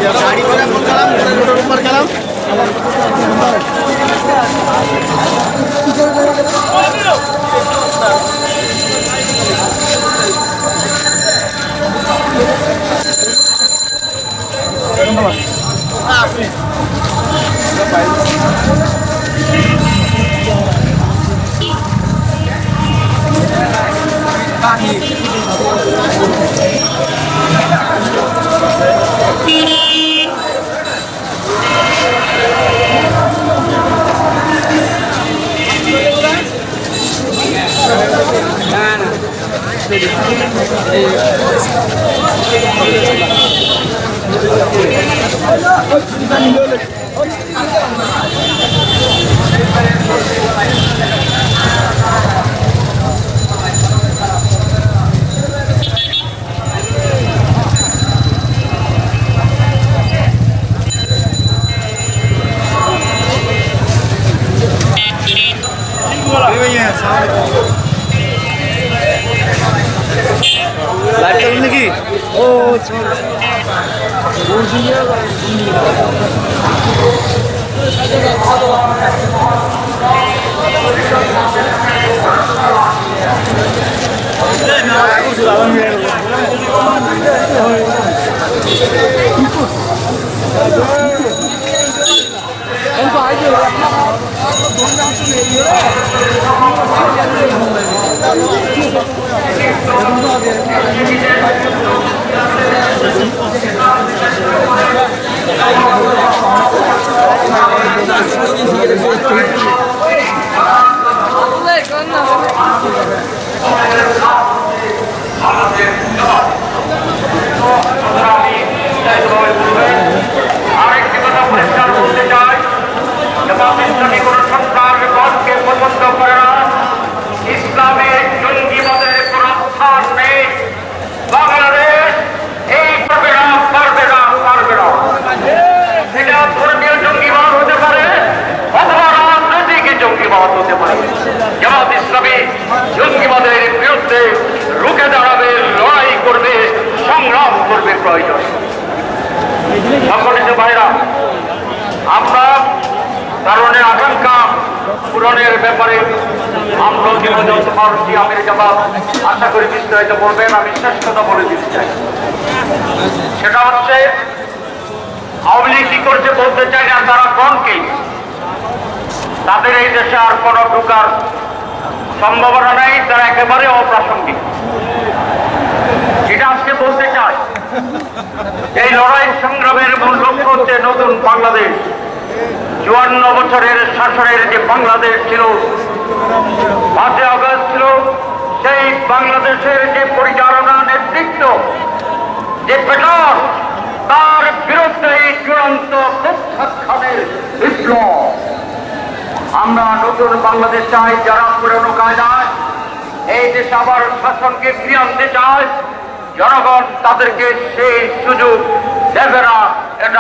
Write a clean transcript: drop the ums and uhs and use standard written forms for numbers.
গাড়ি করে এখন গেলাম, রোডের উপর গেলাম। লাইট চালু নাকি? ও আরেকটি কথা পরিষ্কার বলতে চাই, ইসলামী কোন সন্তান গণকে পছন্দ করে না। ইসলামে জঙ্গিবাদের কোন স্থান নেই। বাংলাদেশ এই করবে না, পারবে না, পারবে না। এটা ধর্মীয় জঙ্গিবাদ হতে পারে অথবা রাজনৈতিক জঙ্গিবাদ হতে পারে। জামাত ইসলামী জঙ্গিবাদের বিরুদ্ধে রুখে দাঁড়াবে, লড়াই করবে, সংগ্রাম করবে প্রয়োজন। সম্মানিত ভাইরা, আমরা কারণের আকাঙ্ক্ষা পূরণের ব্যাপারে আমরা যত পারছি আমির জামাত আশা করি বিস্তারিত বলবেন। আমি শেষ কথা বলে দিতে চাই, সেটা হচ্ছে আওয়ামী লীগ কি করছে বলতে চাই না, তারা কোনকে তাদের এই দেশে আর কোনো ঢোকার সম্ভাবনা নাই, তারা একেবারে অপ্রাসঙ্গিক। এটা আজকে বলতে চাই, এই লড়াই সংগ্রামের মূল লক্ষ্য হচ্ছে নতুন বাংলাদেশ। 54 বছরের শাসনের যে বাংলাদেশ ছিল, 5 আগস্ট ছিল, সেই বাংলাদেশের যে পরিচালনা নেতৃত্ব, যে পেটার, তার বিরুদ্ধে চূড়ান্ত প্রত্যাখ্যানের বিপ্লব। আমরা নতুন বাংলাদেশ চাই, যারা পুরনো কায়দায় এই দেশে আবার শাসনকে ফিরিয়ে আনতে চায়, জনগণ তাদেরকে সেই সুযোগ দেবে না,